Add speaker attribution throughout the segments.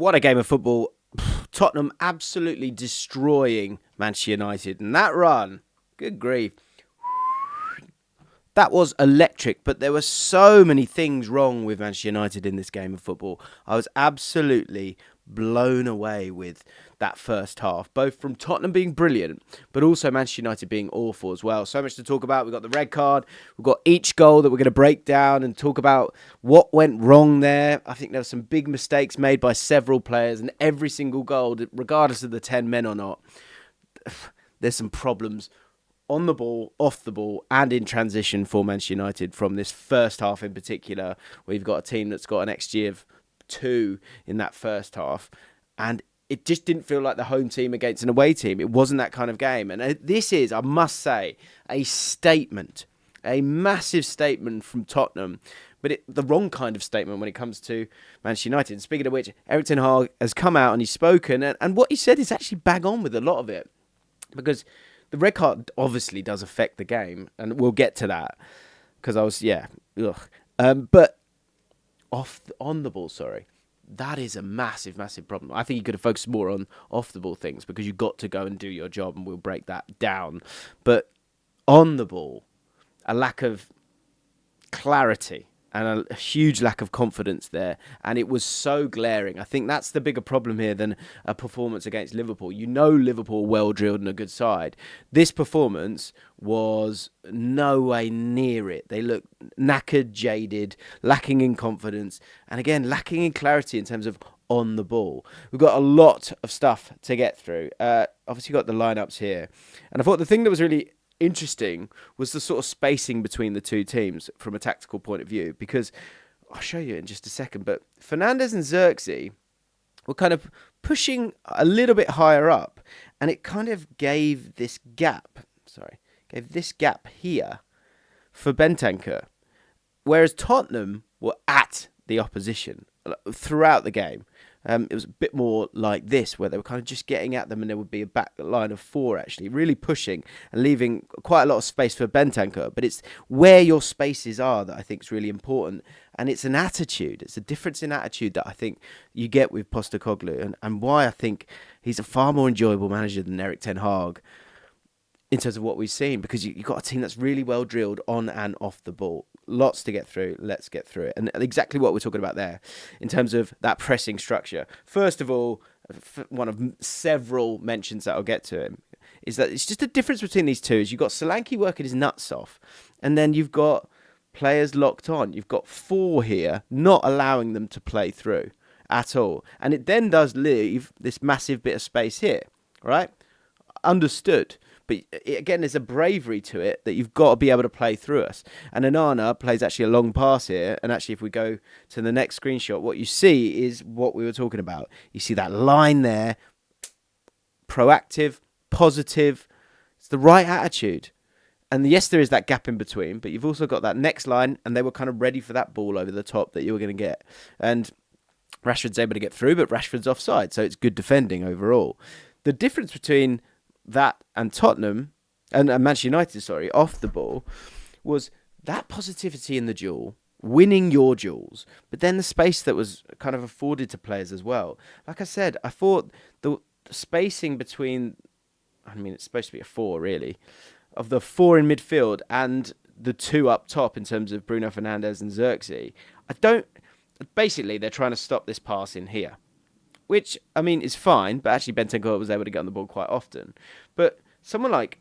Speaker 1: What a game of football. Tottenham absolutely destroying Manchester United. And that run, good grief, that was electric. But there were so many things wrong with Manchester United in this game of football. I was absolutely blown away with that first half, both from Tottenham being brilliant, but also Manchester United being awful as well. So much to talk about. We've got the red card. We've got each goal that we're going to break down and talk about what went wrong there. I think there were some big mistakes made by several players, and every single goal, regardless of the 10 men or not, there's some problems on the ball, off the ball, and in transition for Manchester United from this first half in particular, where you've got a team that's got an XG of 2 in that first half, and it just didn't feel like the home team against an away team. It wasn't that kind of game. And this is, I must say, a statement, a massive statement from Tottenham, but the wrong kind of statement when it comes to Manchester United. And speaking of which, Erik Ten Hag has come out and he's spoken, and what he said is actually bang on with a lot of it, because the red card obviously does affect the game, and we'll get to that, because but on the ball, that is a massive, massive problem. I think you could have focused more on off-the-ball things because you've got to go and do your job, and we'll break that down. But on the ball, a lack of clarity and a huge lack of confidence there, and it was so glaring. I think that's the bigger problem here than a performance against Liverpool. You know Liverpool well-drilled and a good side. This performance was no way near it. They looked knackered, jaded, lacking in confidence, and again, lacking in clarity in terms of on the ball. We've got a lot of stuff to get through. Obviously, got the lineups here, and I thought the thing that was really interesting was the sort of spacing between the two teams from a tactical point of view, because I'll show you in just a second, but Fernandes and Xerxes were kind of pushing a little bit higher up, and it kind of gave this gap here for Bentancur, whereas Tottenham were at the opposition throughout the game. It was a bit more like this, where they were kind of just getting at them, and there would be a back line of 4, actually, really pushing and leaving quite a lot of space for Bentancur. But it's where your spaces are that I think is really important. And it's an attitude. It's a difference in attitude that I think you get with Postecoglou, and why I think he's a far more enjoyable manager than Erik Ten Hag in terms of what we've seen, because you've got a team that's really well drilled on and off the ball. Lots to get through. Let's get through it. And exactly what we're talking about there in terms of that pressing structure. First of all, one of several mentions that I'll get to him is that it's just a difference between these two. Is you've got Solanke working his nuts off, and then you've got players locked on. You've got 4 here, not allowing them to play through at all. And it then does leave this massive bit of space here, right? Understood. But again, there's a bravery to it that you've got to be able to play through us. And Onana plays actually a long pass here. And actually, if we go to the next screenshot, what you see is what we were talking about. You see that line there, proactive, positive. It's the right attitude. And yes, there is that gap in between, but you've also got that next line, and they were kind of ready for that ball over the top that you were going to get. And Rashford's able to get through, but Rashford's offside, so it's good defending overall. The difference between that and Tottenham, and Manchester United, off the ball, was that positivity in the duel, winning your duels, but then the space that was kind of afforded to players as well. Like I said, I thought the spacing between, it's supposed to be a 4 really, of the 4 in midfield and the 2 up top in terms of Bruno Fernandes and Xerxes, basically they're trying to stop this pass in here, which, is fine, but actually Bentancur was able to get on the ball quite often. But someone like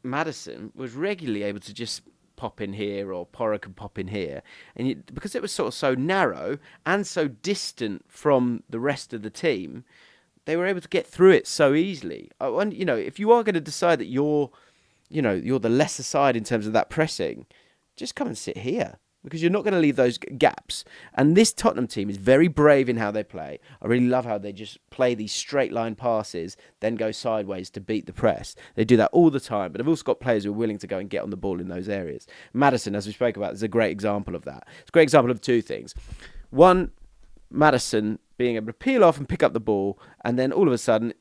Speaker 1: Maddison was regularly able to just pop in here, or Porro could pop in here. And because it was sort of so narrow and so distant from the rest of the team, they were able to get through it so easily. And, if you are going to decide that you're the lesser side in terms of that pressing, just come and sit here, because you're not going to leave those gaps. And this Tottenham team is very brave in how they play. I really love how they just play these straight line passes, then go sideways to beat the press. They do that all the time, but they've also got players who are willing to go and get on the ball in those areas. Maddison, as we spoke about, is a great example of that. It's a great example of 2 things. One, Maddison being able to peel off and pick up the ball, and then all of a sudden,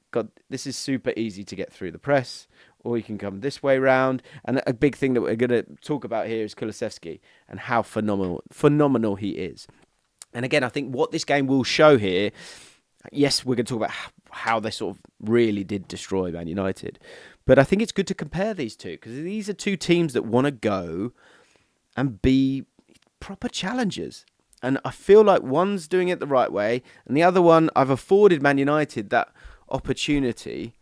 Speaker 1: this is super easy to get through the press, or you can come this way round. And a big thing that we're going to talk about here is Kulusevski and how phenomenal he is. And again, I think what this game will show here Yes, we're going to talk about how they sort of really did destroy Man United. But I think it's good to compare these two because these are two teams that want to go and be proper challengers. And I feel like one's doing it the right way and the other one, I've afforded Man United that opportunity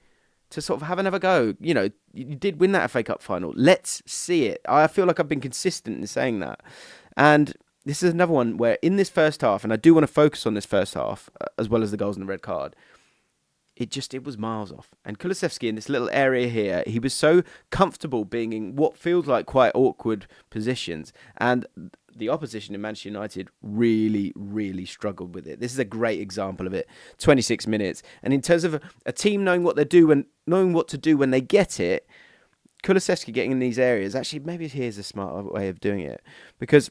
Speaker 1: to sort of have another go. You did win that FA Cup final. Let's see it. I feel like I've been consistent in saying that. And this is another one where in this first half, and I do want to focus on this first half, as well as the goals and the red card, it was miles off. And Kulusevski in this little area here, he was so comfortable being in what feels like quite awkward positions. And the opposition in Manchester United really, really struggled with it. This is a great example of it. 26 minutes. And in terms of a team knowing what knowing what to do when they get it, Kulusevski getting in these areas, actually, maybe here's a smart way of doing it. Because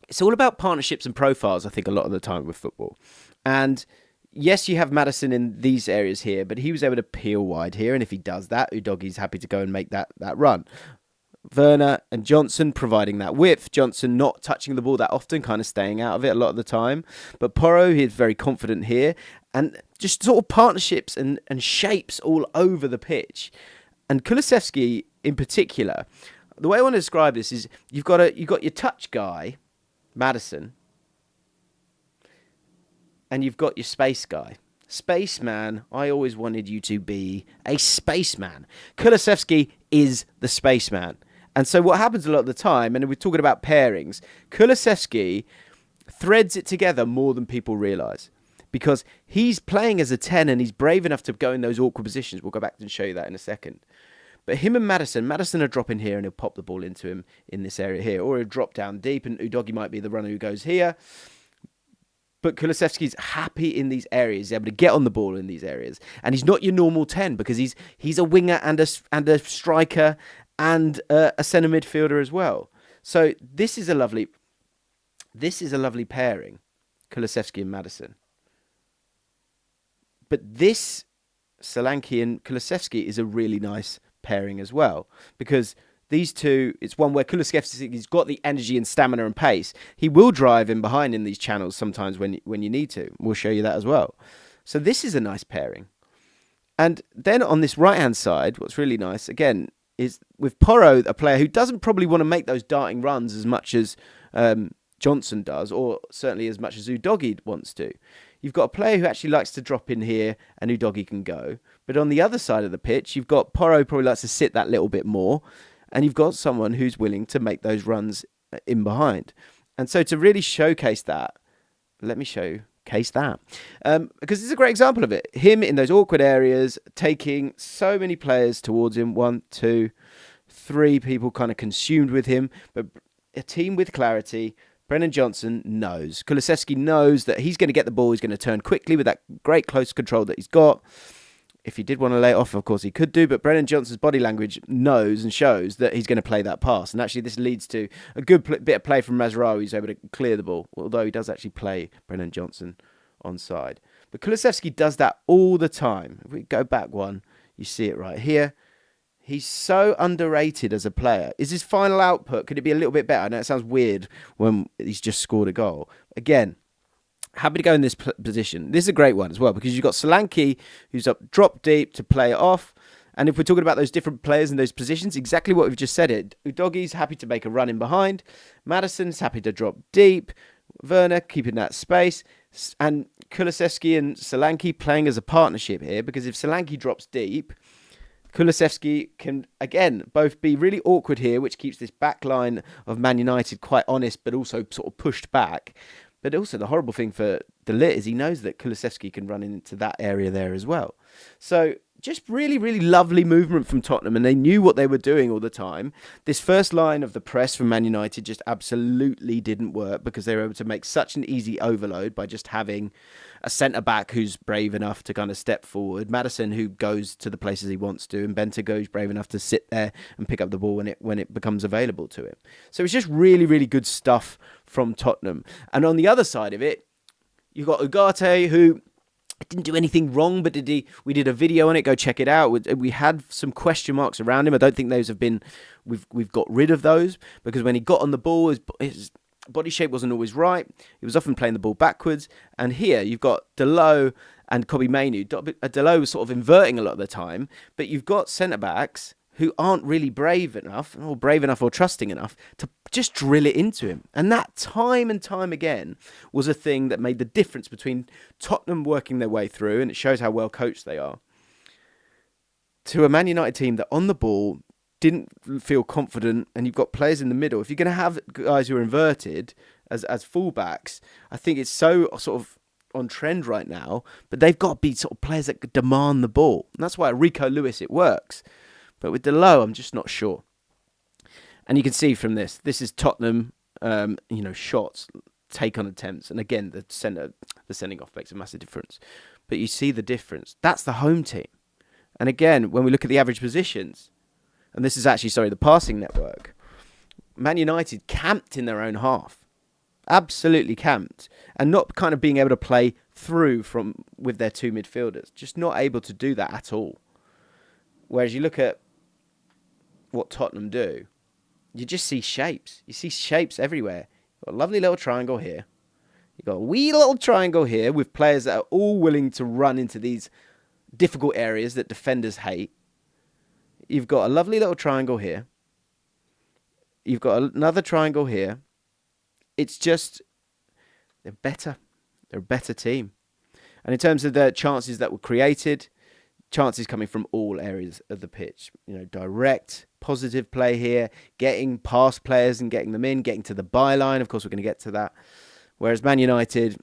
Speaker 1: it's all about partnerships and profiles, I think, a lot of the time with football. And yes, you have Maddison in these areas here, but he was able to peel wide here. And if he does that, Udogie's happy to go and make that run. Werner and Johnson providing that width. Johnson not touching the ball that often, kind of staying out of it a lot of the time. But Porro, he's very confident here. And just sort of partnerships and shapes all over the pitch. And Kulusevski in particular, the way I want to describe this is you've got your touch guy, Maddison, and you've got your space guy. Spaceman, I always wanted you to be a spaceman. Kulusevski is the spaceman. And so what happens a lot of the time, and we're talking about pairings, Kulusevski threads it together more than people realise. Because he's playing as a 10 and he's brave enough to go in those awkward positions. We'll go back and show you that in a second. But him and Maddison will drop in here and he'll pop the ball into him in this area here. Or he'll drop down deep and Udogie might be the runner who goes here. But Kulusevski's happy in these areas. He's able to get on the ball in these areas. And he's not your normal 10 because he's a winger and a striker and a centre midfielder as well. So this is a lovely pairing, Kulusevski and Maddison. But this Solanke and Kulusevski is a really nice pairing as well because these two, it's one where Kulusevski's got the energy and stamina and pace. He will drive in behind in these channels sometimes when you need to. We'll show you that as well. So this is a nice pairing. And then on this right-hand side, what's really nice, again, is with Porro, a player who doesn't probably want to make those darting runs as much as Johnson does, or certainly as much as Udogie wants to. You've got a player who actually likes to drop in here and Udogie can go. But on the other side of the pitch, you've got Porro probably likes to sit that little bit more. And you've got someone who's willing to make those runs in behind. And so to really showcase that, let me showcase that. Because it's a great example of it. Him in those awkward areas, taking so many players towards him. 1, 2, 3 people kind of consumed with him. But a team with clarity. Brennan Johnson knows. Kulusevski knows that he's going to get the ball. He's going to turn quickly with that great close control that he's got. If he did want to lay it off, of course he could do, but Brennan Johnson's body language knows and shows that he's going to play that pass. And actually this leads to a good bit of play from Mazraoui, who's able to clear the ball, although he does actually play Brennan Johnson onside. But Kulusevski does that all the time. If we go back one, you see it right here. He's so underrated as a player. Is his final output, could it be a little bit better? I know it sounds weird when he's just scored a goal. Again, happy to go in this position. This is a great one as well because you've got Solanke who's up drop deep to play it off. And if we're talking about those different players in those positions, exactly what we've just said. Udogie's happy to make a run in behind. Maddison's happy to drop deep. Werner keeping that space. And Kulusevski and Solanke playing as a partnership here because if Solanke drops deep, Kulusevski can, again, both be really awkward here, which keeps this back line of Man United quite honest, but also sort of pushed back. But also the horrible thing for De Ligt is he knows that Kulusevski can run into that area there as well. So just really, really lovely movement from Tottenham, and they knew what they were doing all the time. This first line of the press from Man United just absolutely didn't work because they were able to make such an easy overload by just having a centre-back who's brave enough to kind of step forward, Maddison who goes to the places he wants to, and Bentancur's brave enough to sit there and pick up the ball when it becomes available to him. So it's just really, really good stuff from Tottenham. And on the other side of it, you've got Ugarte, who didn't do anything wrong, but we did a video on it. Go check it out. We had some question marks around him. I don't think those have been. We've got rid of those because when he got on the ball, his body shape wasn't always right. He was often playing the ball backwards. And here you've got Delot and Kobbie Mainoo. Delot was sort of inverting a lot of the time, but you've got centre-backs who aren't really brave enough or trusting enough to just drill it into him. And that time and time again was a thing that made the difference between Tottenham working their way through, and it shows how well coached they are, to a Man United team that on the ball didn't feel confident, and you've got players in the middle. If you're going to have guys who are inverted as fullbacks, I think it's so sort of on trend right now, but they've got to be sort of players that demand the ball. And that's why at Rico Lewis it works. But with Delot, I'm just not sure. And you can see from this is Tottenham, shots, take-on attempts. And again, the sending off makes a massive difference. But you see the difference. That's the home team. And again, when we look at the average positions, and this is actually, the passing network, Man United camped in their own half. Absolutely camped. And not kind of being able to play through with their two midfielders. Just not able to do that at all. Whereas you look at what Tottenham do, you just see shapes. You see shapes everywhere. You've got a lovely little triangle here. You've got a wee little triangle here with players that are all willing to run into these difficult areas that defenders hate. You've got a lovely little triangle here. You've got another triangle here. It's just, they're better. They're a better team. And in terms of the chances that were created, chances coming from all areas of the pitch. Direct, positive play here, getting past players and getting them in, getting to the byline. Of course, we're going to get to that. Whereas Man United,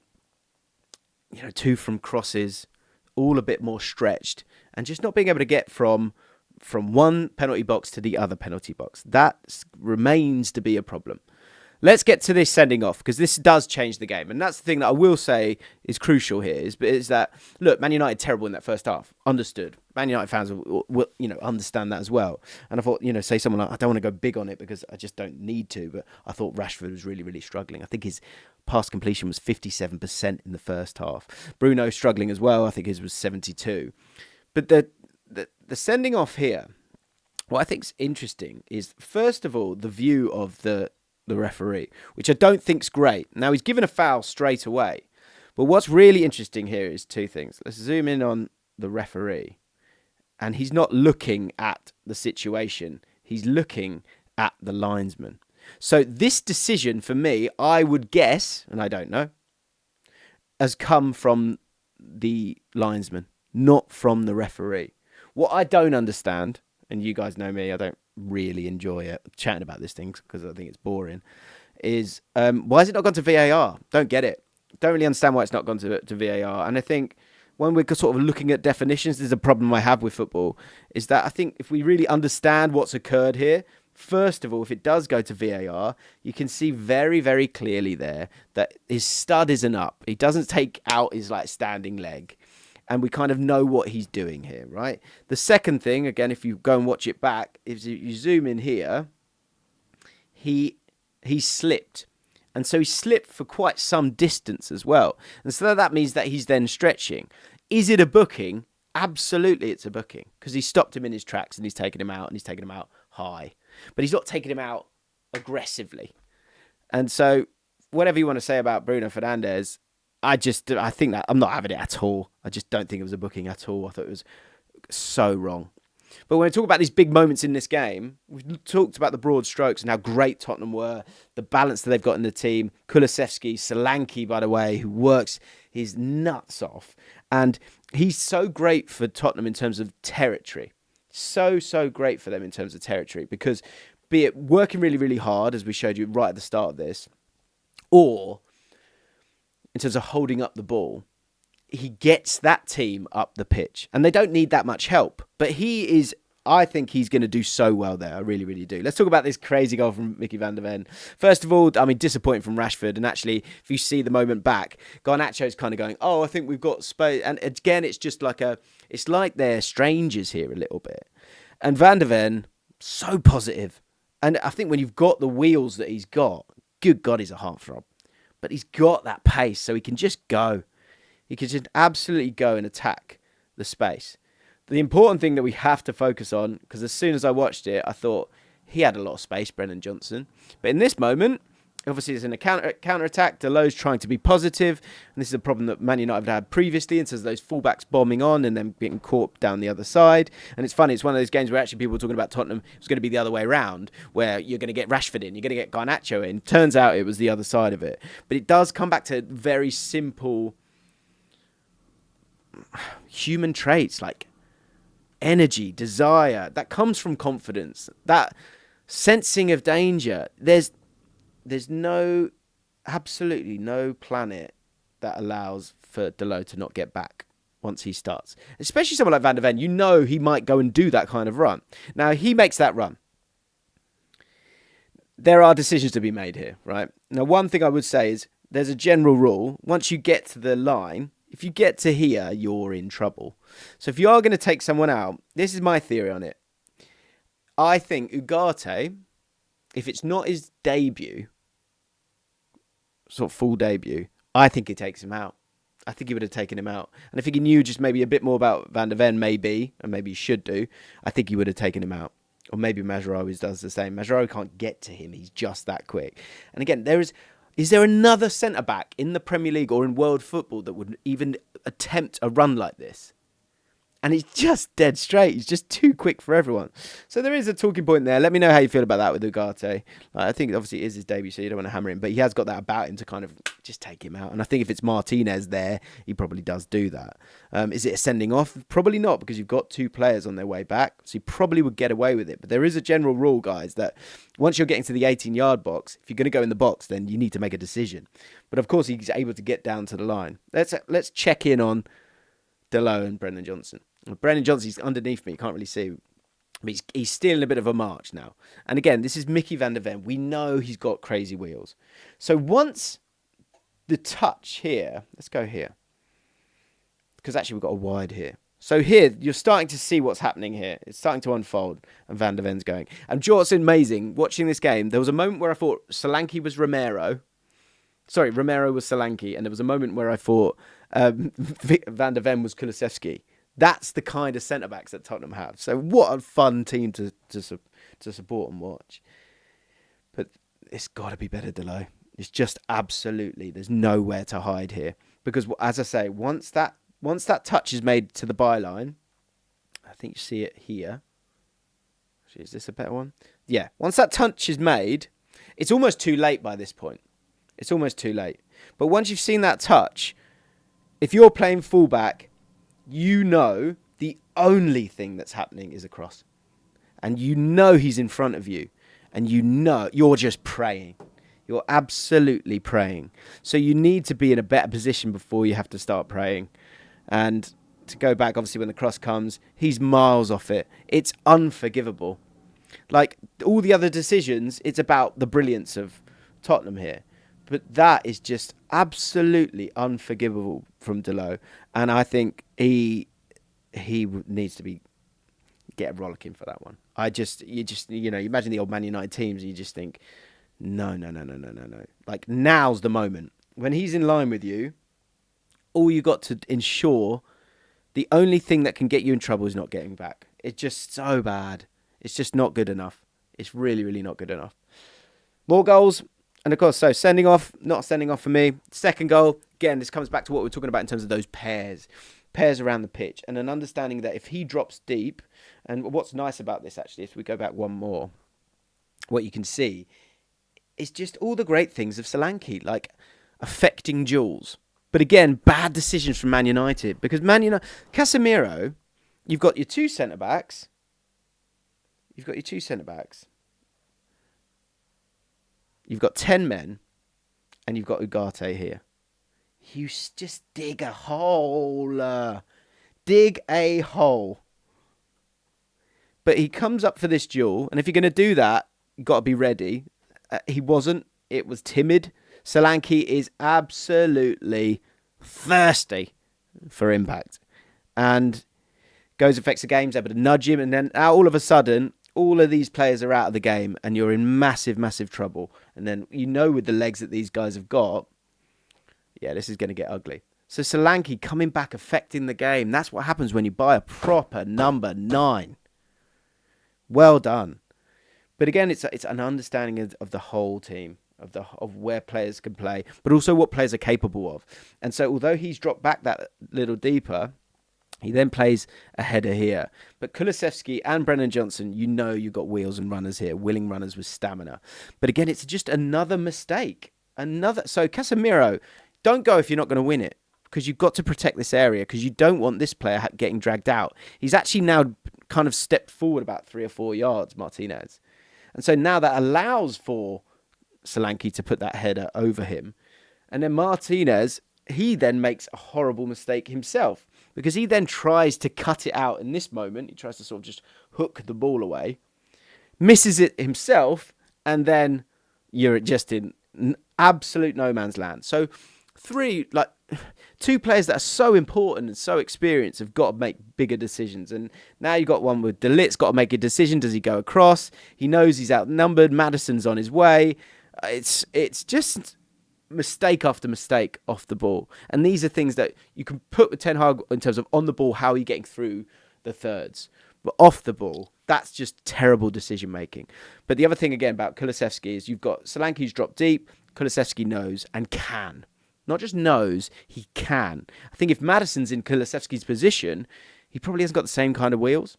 Speaker 1: 2 from crosses, all a bit more stretched, and just not being able to get from one penalty box to the other penalty box. That remains to be a problem. Let's get to this sending off, because this does change the game. And that's the thing that I will say is crucial here, is that, look, Man United terrible in that first half. Understood. Man United fans will understand that as well. And I thought, say someone like, I don't want to go big on it because I just don't need to, but I thought Rashford was really, really struggling. I think his pass completion was 57% in the first half. Bruno struggling as well. I think his was 72. But the sending off here, what I think is interesting is, first of all, the view of the referee, which I don't think's great. Now, he's given a foul straight away. But what's really interesting here is 2 things. Let's zoom in on the referee. And he's not looking at the situation. He's looking at the linesman. So this decision, for me, I would guess, and I don't know, has come from the linesman, not from the referee. What I don't understand, and you guys know me, I don't really enjoy chatting about these things because I think it's boring, is why has it not gone to VAR? Don't get it. Don't really understand why it's not gone to VAR. And I think when we're sort of looking at definitions, there's a problem I have with football, is that I think if we really understand what's occurred here, first of all, if it does go to VAR, you can see very, very clearly there that his stud isn't up. He doesn't take out his standing leg. And we kind of know what he's doing here, right? The second thing, again, if you go and watch it back, if you zoom in here, he slipped. And so he slipped for quite some distance as well. And so that means that he's then stretching. Is it a booking? Absolutely it's a booking. Because he stopped him in his tracks and he's taken him out, and he's taken him out high. But he's not taking him out aggressively. And so whatever you want to say about Bruno Fernandes, I think that I'm not having it at all. I just don't think it was a booking at all. I thought it was so wrong. But when we talk about these big moments in this game, we've talked about the broad strokes and how great Tottenham were, the balance that they've got in the team. Kulusevski, Solanke, by the way, who works his nuts off. And he's so great for Tottenham in terms of territory. So great for them in terms of territory. Because be it working really, really hard, as we showed you right at the start of this, or in terms of holding up the ball, he gets that team up the pitch. And they don't need that much help. But I think he's going to do so well there. I really, really do. Let's talk about this crazy goal from Mickey van der Ven. First of all, disappointing from Rashford. And actually, if you see the moment back, Garnacho's kind of going, I think we've got space. And again, it's just it's like they're strangers here a little bit. And Van der Ven, so positive. And I think when you've got the wheels that he's got, good God, he's a heartthrob. But he's got that pace, so he can just go. He can just absolutely go and attack the space. The important thing that we have to focus on, because as soon as I watched it, I thought he had a lot of space, Brennan Johnson. But in this moment, Obviously, there's a counter attack. Deleu's trying to be positive, and this is a problem that Man United had previously. And so those fullbacks bombing on and then getting caught down the other side. And it's funny. It's one of those games where actually people were talking about Tottenham. It's going to be the other way around, where you're going to get Rashford in, you're going to get Garnacho in. Turns out it was the other side of it. But it does come back to very simple human traits like energy, desire. That comes from confidence. That sensing of danger. There's absolutely no planet that allows for Deleuze to not get back once he starts. Especially someone like Van der Ven, you know he might go and do that kind of run. Now, he makes that run. There are decisions to be made here, right? Now, one thing I would say is there's a general rule. Once you get to the line, if you get to here, you're in trouble. So if you are going to take someone out, this is my theory on it. I think Ugarte, if it's not his debut, sort of full debut, I think he takes him out. I think he would have taken him out. And if he knew just maybe a bit more about Van der Ven, maybe, and maybe he should do, I think he would have taken him out. Or maybe Mazraoui does the same. Mazraoui can't get to him. He's just that quick. And again, is there another centre-back in the Premier League or in world football that would even attempt a run like this? And he's just dead straight. He's just too quick for everyone. So there is a talking point there. Let me know how you feel about that with Ugarte. I think obviously it is his debut, so you don't want to hammer him. But he has got that about him to kind of just take him out. And I think if it's Martinez there, he probably does do that. Is it a sending off? Probably not, because you've got two players on their way back. So you probably would get away with it. But there is a general rule, guys, that once you're getting to the 18-yard box, if you're going to go in the box, then you need to make a decision. But of course, he's able to get down to the line. Let's check in on Deleuze and Brennan Johnson. Brennan Johnson's underneath me, you can't really see. But he's stealing a bit of a march now. And again, this is Mickey van der Ven. We know he's got crazy wheels. So once the touch here, let's go here. Because actually we've got a wide here. So here, you're starting to see what's happening here. It's starting to unfold, and Van der Ven's going. And what's amazing, watching this game, there was a moment where I thought Solanke was Romero. Sorry, Romero was Solanke. And there was a moment where I thought Van der Ven was Kulusevski. That's the kind of centre-backs that Tottenham have. So what a fun team to support and watch. But it's got to be better, Deleuze. It's just absolutely, there's nowhere to hide here. Because, as I say, once that touch is made to the byline, I think you see it here. Actually, is this a better one? Yeah. Once that touch is made, it's almost too late by this point. It's almost too late. But once you've seen that touch, if you're playing fullback, you know the only thing that's happening is a cross. And you know he's in front of you. And you know you're just praying. You're absolutely praying. So you need to be in a better position before you have to start praying. And to go back, obviously, when the cross comes, he's miles off it. It's unforgivable. Like all the other decisions, it's about the brilliance of Tottenham here. But that is just absolutely unforgivable from Deleuze. And I think he needs to get a rollicking for that one. You imagine the old Man United teams and you just think, no. Like now's the moment. When he's in line with you, all you got to ensure, the only thing that can get you in trouble is not getting back. It's just so bad. It's just not good enough. It's really, really not good enough. More goals. And of course, so sending off, not sending off for me. Second goal, again, this comes back to what we're talking about in terms of those pairs around the pitch, and an understanding that if he drops deep, and what's nice about this actually, if we go back one more, what you can see is just all the great things of Solanke, like affecting duels. But again, bad decisions from Man United, because Man United, Casemiro, you've got your two centre-backs. You've got 10 men, and you've got Ugarte here. You just dig a hole. Dig a hole. But he comes up for this duel, and if you're going to do that, you've got to be ready. He wasn't. It was timid. Solanke is absolutely thirsty for impact. And goes, affects the game's able to nudge him, and then all of a sudden, all of these players are out of the game and you're in massive, massive trouble. And then, with the legs that these guys have got, this is going to get ugly. So Solanke coming back, affecting the game. That's what happens when you buy a proper number 9. Well done. But again, it's an understanding of the whole team. of where players can play, but also what players are capable of. And so although he's dropped back that little deeper, he then plays a header here. But Kulusevski and Brennan Johnson, you've got wheels and runners here, willing runners with stamina. But again, it's just another mistake. So Casemiro, don't go if you're not going to win it, because you've got to protect this area, because you don't want this player getting dragged out. He's actually now kind of stepped forward about 3 or 4 yards, Martinez. And so now that allows for Solanke to put that header over him. And then Martinez, he then makes a horrible mistake himself, because he then tries to cut it out in this moment. He tries to sort of just hook the ball away, misses it himself, and then you're just in absolute no man's land. So two players that are so important and so experienced have got to make bigger decisions. And now you've got one with De Ligt's got to make a decision. Does he go across? He knows he's outnumbered. Maddison's on his way. It's just mistake after mistake off the ball. And these are things that you can put with Ten Hag in terms of on the ball, how are you getting through the thirds? But off the ball, that's just terrible decision making. But the other thing again about Kulusevski is you've got Solanke who's dropped deep. Kulusevski knows and can. Not just knows, he can. I think if Maddison's in Kulusevski's position, he probably hasn't got the same kind of wheels.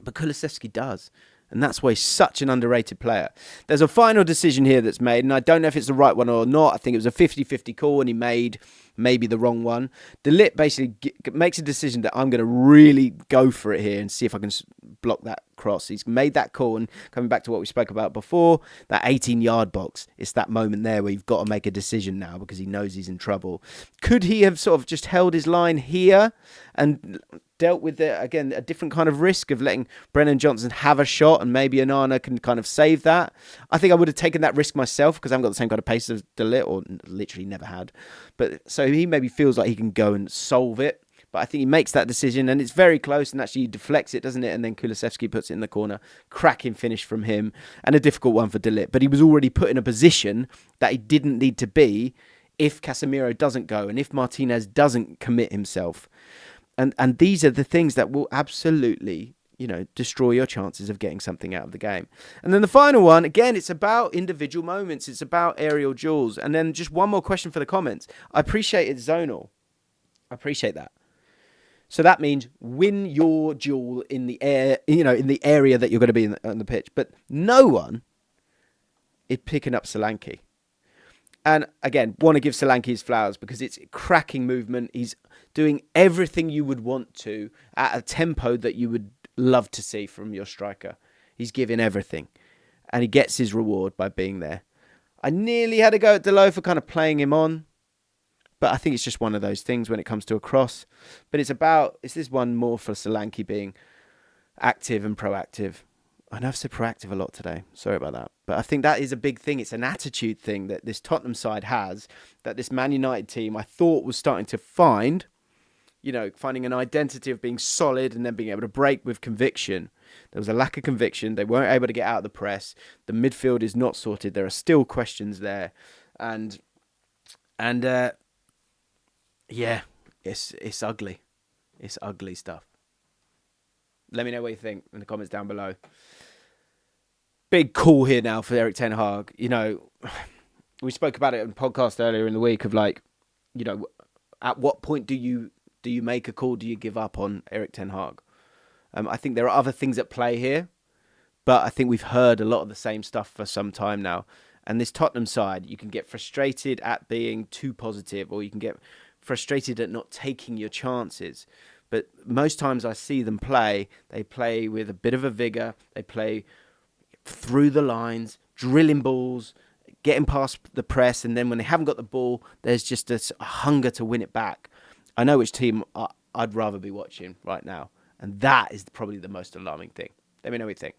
Speaker 1: But Kulusevski does. And that's why he's such an underrated player. There's a final decision here that's made, and I don't know if it's the right one or not. I think it was a 50-50 call, and he made maybe the wrong one. De Ligt basically makes a decision that I'm going to really go for it here and see if I can block that cross. He's made that call, and coming back to what we spoke about before, that 18-yard box, it's that moment there where you've got to make a decision now because he knows he's in trouble. Could he have sort of just held his line here and dealt with, again, a different kind of risk of letting Brennan Johnson have a shot and maybe Onana can kind of save that? I think I would have taken that risk myself because I haven't got the same kind of pace as De Ligt, or literally never had. But so he maybe feels like he can go and solve it. But I think he makes that decision and it's very close and actually deflects it, doesn't it? And then Kulusevski puts it in the corner. Cracking finish from him and a difficult one for De Ligt. But he was already put in a position that he didn't need to be if Casemiro doesn't go and if Martinez doesn't commit himself. And these are the things that will absolutely, destroy your chances of getting something out of the game. And then the final one, again, it's about individual moments. It's about aerial duels. And then just one more question for the comments. I appreciate it's zonal. I appreciate that. So that means win your duel in the air, in the area that you're going to be on the pitch. But no one is picking up Solanke. And again, want to give Solanke his flowers because it's cracking movement. He's doing everything you would want to at a tempo that you would love to see from your striker. He's giving everything. And he gets his reward by being there. I nearly had a go at Delo for kind of playing him on. But I think it's just one of those things when it comes to a cross. But it's this one more for Solanke being active and proactive. I know I've said proactive a lot today. Sorry about that. But I think that is a big thing. It's an attitude thing that this Tottenham side has, that this Man United team I thought was starting to find, finding an identity of being solid and then being able to break with conviction. There was a lack of conviction. They weren't able to get out of the press. The midfield is not sorted. There are still questions there. And yeah, it's ugly. It's ugly stuff. Let me know what you think in the comments down below. Big call here now for Erik Ten Hag. We spoke about it in the podcast earlier in the week of at what point do you make a call? Do you give up on Erik Ten Hag? I think there are other things at play here, but I think we've heard a lot of the same stuff for some time now. And this Tottenham side, you can get frustrated at being too positive, or you can get frustrated at not taking your chances. But most times I see them play, they play with a bit of a vigour. They play through the lines, drilling balls, getting past the press. And then when they haven't got the ball, there's just a hunger to win it back. I know which team I'd rather be watching right now. And that is probably the most alarming thing. Let me know what you think.